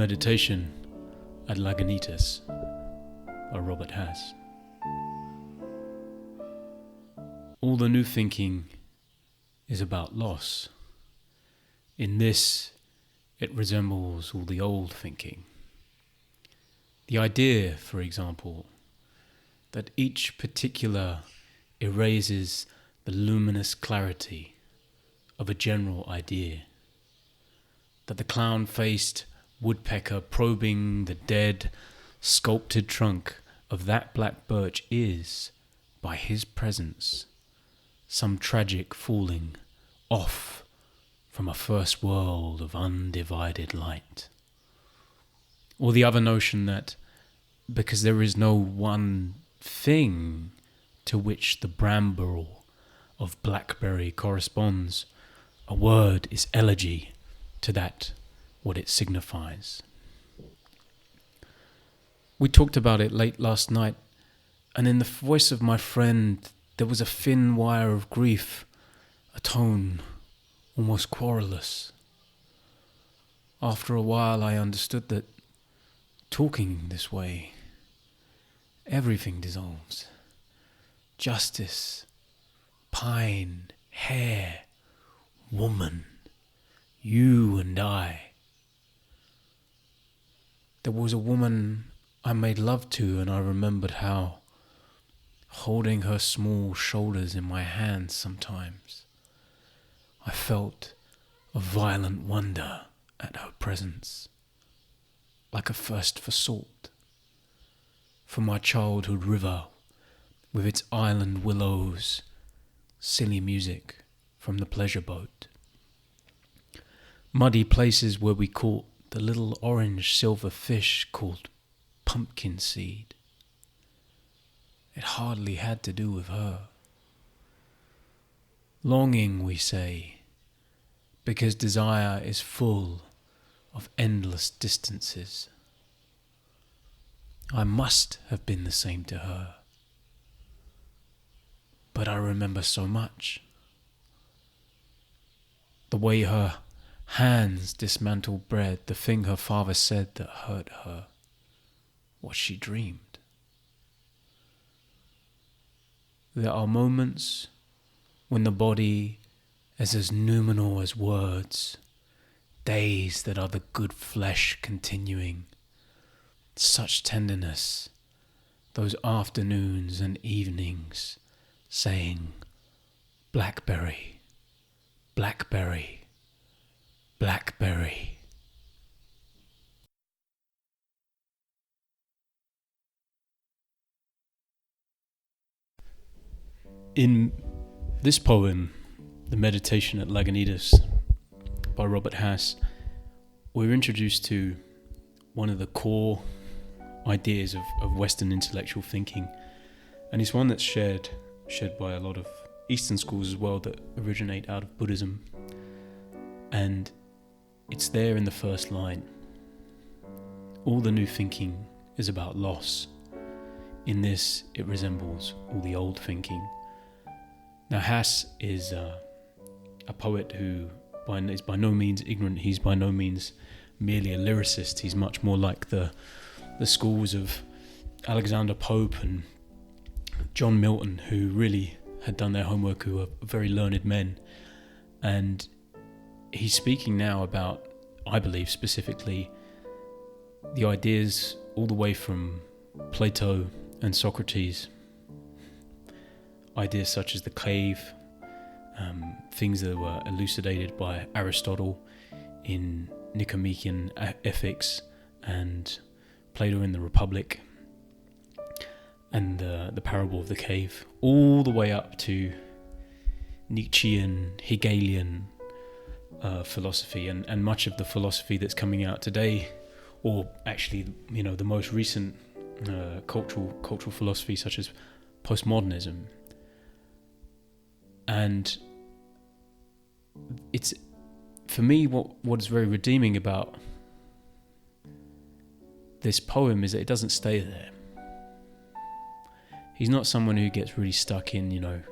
Meditation at Lagunitas by Robert Hass. All the new thinking is about loss. In this, it resembles all the old thinking. The idea, for example, that each particular erases the luminous clarity of a general idea, that the clown-faced woodpecker probing the dead, sculpted trunk of that black birch is, by his presence, some tragic falling off from a first world of undivided light. Or the other notion that because there is no one thing to which the bramble of blackberry corresponds, a word is elegy to that what it signifies. We talked about it late last night, and in the voice of my friend there was a thin wire of grief, a tone almost querulous. After a while I understood that talking this way, everything dissolves. Justice, pine, hair, woman, you and I. There was a woman I made love to, and I remembered how, holding her small shoulders in my hands sometimes, I felt a violent wonder at her presence, like a thirst for salt, for my childhood river with its island willows, silly music from the pleasure boat, muddy places where we caught the little orange silver fish called pumpkin seed. It hardly had to do with her. Longing, we say, because desire is full of endless distances. I must have been the same to her. But I remember so much. The way her hands dismantled bread, the thing her father said that hurt her, what she dreamed. There are moments when the body is as numinal as words, days that are the good flesh continuing, such tenderness, those afternoons and evenings saying, blackberry, blackberry, blackberry. In this poem, The Meditation at Lagunitas by Robert Hass, we're introduced to one of the core ideas of Western intellectual thinking, and it's one that's shared by a lot of Eastern schools as well that originate out of Buddhism. And it's there in the first line. All the new thinking is about loss. In this, it resembles all the old thinking. Now, Hass is a poet who is by no means ignorant. He's by no means merely a lyricist. He's much more like the schools of Alexander Pope and John Milton, who really had done their homework, who are very learned men. And he's speaking now about, I believe specifically, the ideas all the way from Plato and Socrates. Ideas such as the cave, things that were elucidated by Aristotle in Nicomachean Ethics and Plato in the Republic, and the parable of the cave, all the way up to Nietzschean, Hegelian philosophy, and much of the philosophy that's coming out today, or actually, the most recent cultural philosophy such as postmodernism. And it's, for me, what is very redeeming about this poem is that it doesn't stay there. He's not someone who gets really stuck in,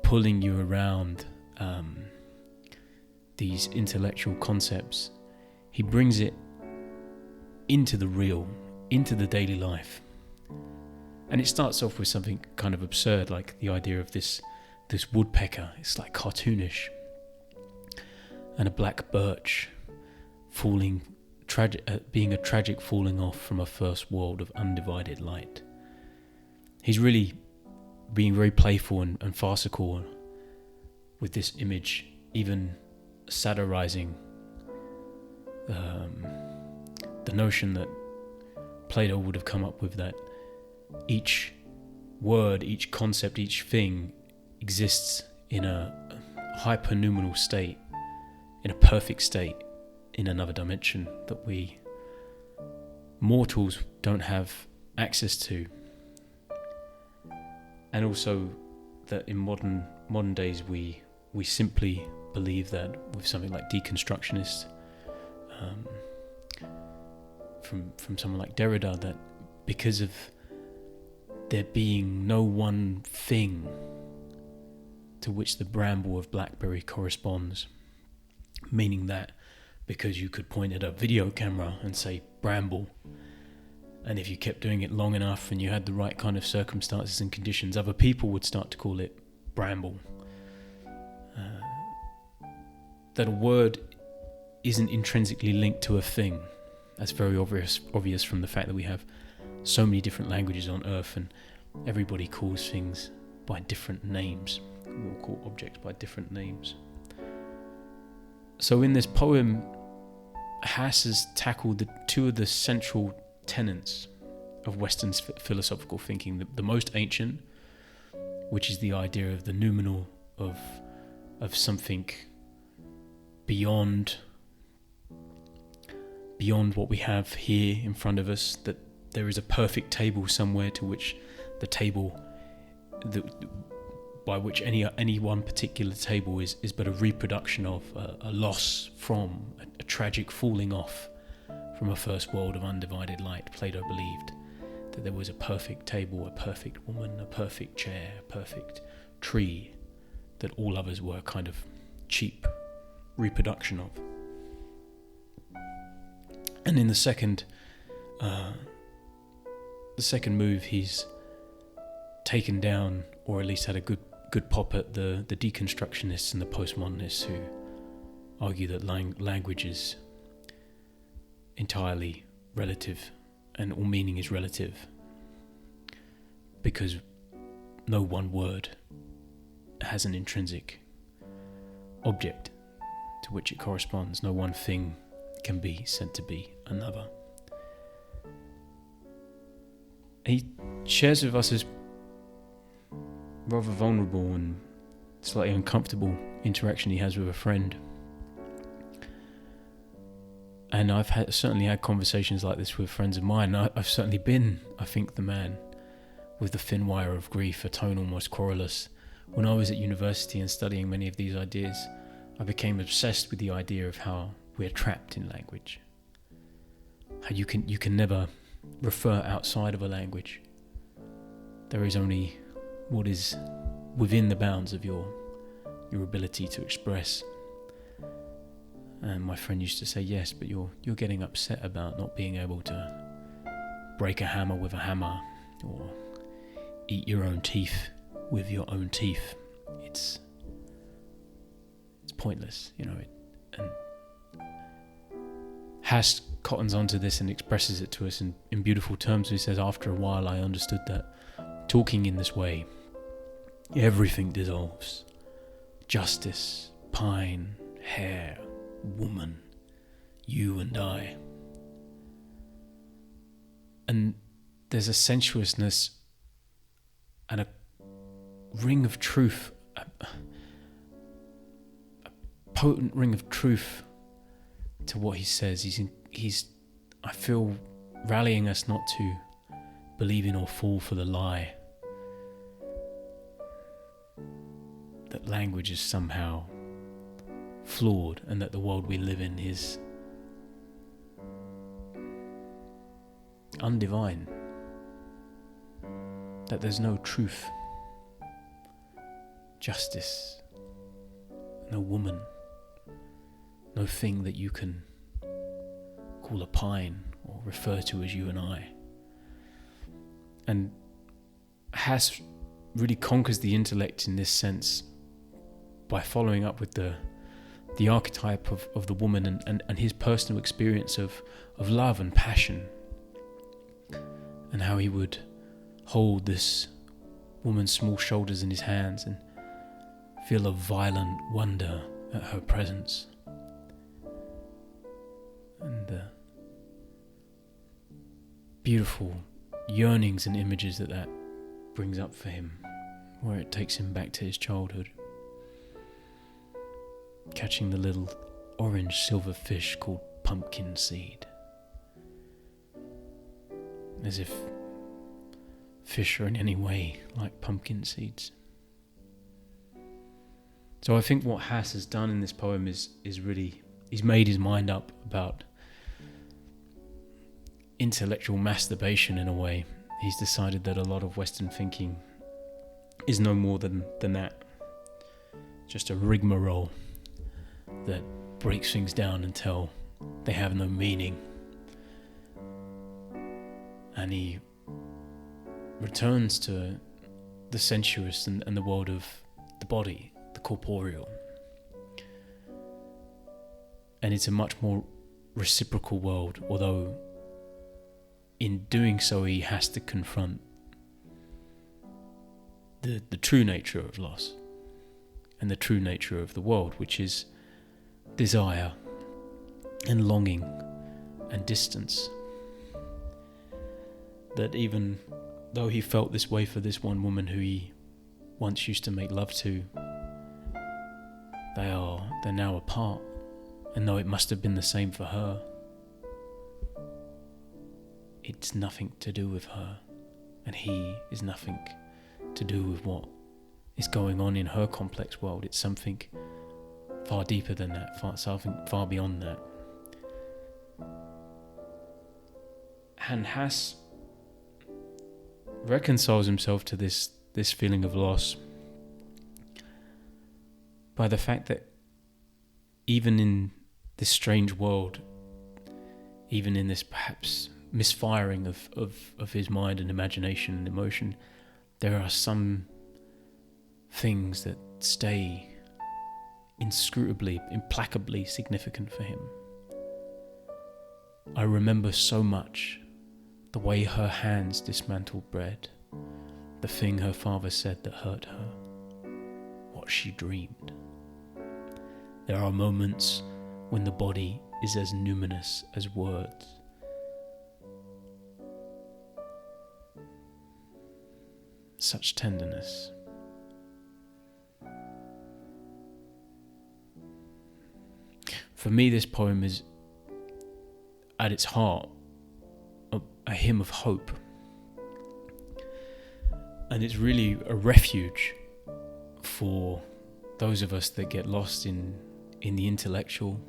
pulling you around these intellectual concepts. He brings it into the real, into the daily life. And it starts off with something kind of absurd, like the idea of this woodpecker. It's like cartoonish, and a black birch falling, being a tragic falling off from a first world of undivided light. He's really being very playful and farcical with this image, even satirizing the notion that Plato would have come up with, that each word, each concept, each thing exists in a hypernoumenal state, in a perfect state, in another dimension that we mortals don't have access to. And also that in modern days we simply believe that with something like deconstructionists, from someone like Derrida, that because of there being no one thing to which the bramble of blackberry corresponds, meaning that because you could point at a video camera and say bramble, and if you kept doing it long enough and you had the right kind of circumstances and conditions, other people would start to call it bramble. That a word isn't intrinsically linked to a thing. That's very obvious from the fact that we have so many different languages on Earth, and everybody calls things by different names. We all call objects by different names. So in this poem, Hass has tackled two of the central tenets of Western philosophical thinking. The most ancient, which is the idea of the noumenal, of something beyond what we have here in front of us, that there is a perfect table somewhere to which the table, by which any one particular table is but a reproduction of a loss from a tragic falling off from a first world of undivided light. Plato believed that there was a perfect table, a perfect woman, a perfect chair, a perfect tree, that all others were a kind of cheap reproduction of. And in the second move, he's taken down, or at least had a good pop at the deconstructionists and the postmodernists, who argue that language is entirely relative and all meaning is relative, because no one word has an intrinsic object to which it corresponds. No one thing can be said to be another. He shares with us his rather vulnerable and slightly uncomfortable interaction he has with a friend. And I've certainly had conversations like this with friends of mine. I've certainly been, I think, the man with the thin wire of grief, a tone almost querulous. When I was at university and studying many of these ideas, I became obsessed with the idea of how we're trapped in language. How you can never refer outside of a language. There is only what is within the bounds of your ability to express. And my friend used to say, yes, but you're getting upset about not being able to break a hammer with a hammer, or eat your own teeth with your own teeth. It's pointless, and Hass cottons onto this and expresses it to us in beautiful terms. He says, after a while I understood that talking in this way, everything dissolves. Justice, pine, hair, woman, you and I. And there's a sensuousness and a ring of truth, a potent ring of truth to what he says. He's I feel, rallying us not to believe in or fall for the lie that language is somehow flawed, and that the world we live in is undivine, that there's no truth, justice, no woman, no thing that you can call a pine or refer to as you and I. And Hass really conquers the intellect in this sense by following up with the archetype of the woman and his personal experience of love and passion, and how he would hold this woman's small shoulders in his hands and feel a violent wonder at her presence, and the beautiful yearnings and images that brings up for him, where it takes him back to his childhood, catching the little orange silver fish called pumpkin seed, as if fish are in any way like pumpkin seeds. So I think what Hass has done in this poem is really, he's made his mind up about intellectual masturbation in a way. He's decided that a lot of Western thinking is no more than that. Just a rigmarole that breaks things down until they have no meaning. And he returns to the sensuous and the world of the body, the corporeal. And it's a much more reciprocal world, although in doing so he has to confront the true nature of loss and the true nature of the world, which is desire and longing and distance. That even though he felt this way for this one woman who he once used to make love to, they're now apart, and though it must have been the same for her, it's nothing to do with her, and he is nothing to do with what is going on in her complex world. It's something far deeper than that, something far beyond that. And Hass reconciles himself to this feeling of loss by the fact that even in this strange world, even in this perhaps misfiring of his mind and imagination and emotion, there are some things that stay inscrutably, implacably significant for him. I remember so much the way her hands dismantled bread, the thing her father said that hurt her, what she dreamed. There are moments when the body is as numinous as words. Such tenderness. For me, this poem is, at its heart, a hymn of hope. And it's really a refuge for those of us that get lost in the intellectual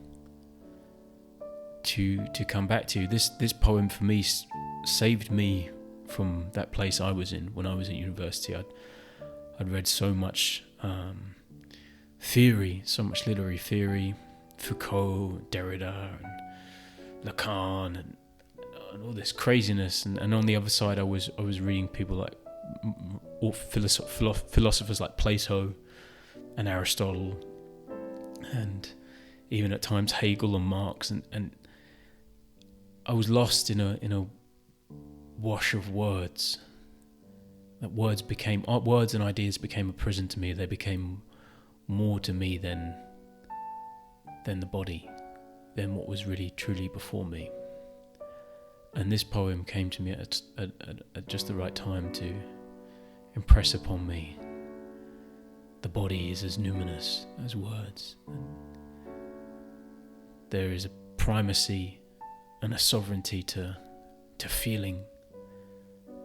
to come back to. This poem for me saved me from that place I was in when I was at university. I'd read so much theory, so much literary theory, Foucault, Derrida, and Lacan, and all this craziness. And on the other side, I was reading people like philosophers like Plato and Aristotle, and even at times Hegel and Marx, and I was lost in a wash of words. That words and ideas became a prison to me. They became more to me than the body, than what was really truly before me. And this poem came to me at just the right time to impress upon me the body is as numinous as words. And there is a primacy and a sovereignty to feeling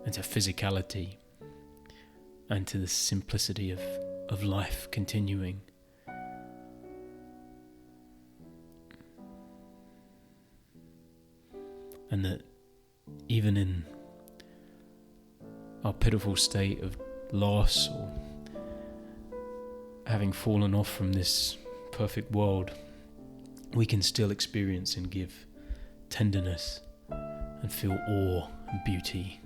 and to physicality and to the simplicity of life continuing. And that even in our pitiful state of loss or having fallen off from this perfect world, we can still experience and give tenderness and feel awe and beauty,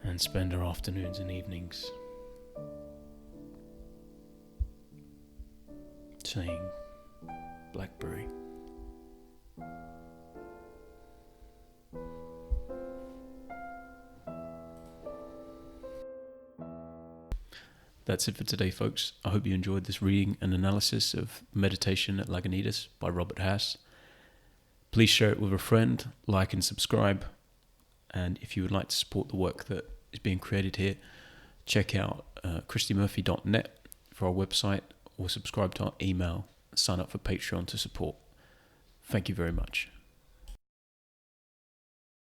and spend our afternoons and evenings saying blackberry. That's it for today, folks. I hope you enjoyed this reading and analysis of Meditation at Lagunitas by Robert Hass. Please share it with a friend, like and subscribe. And if you would like to support the work that is being created here, check out christiemurphy.net for our website, or subscribe to our email, sign up for Patreon to support. Thank you very much.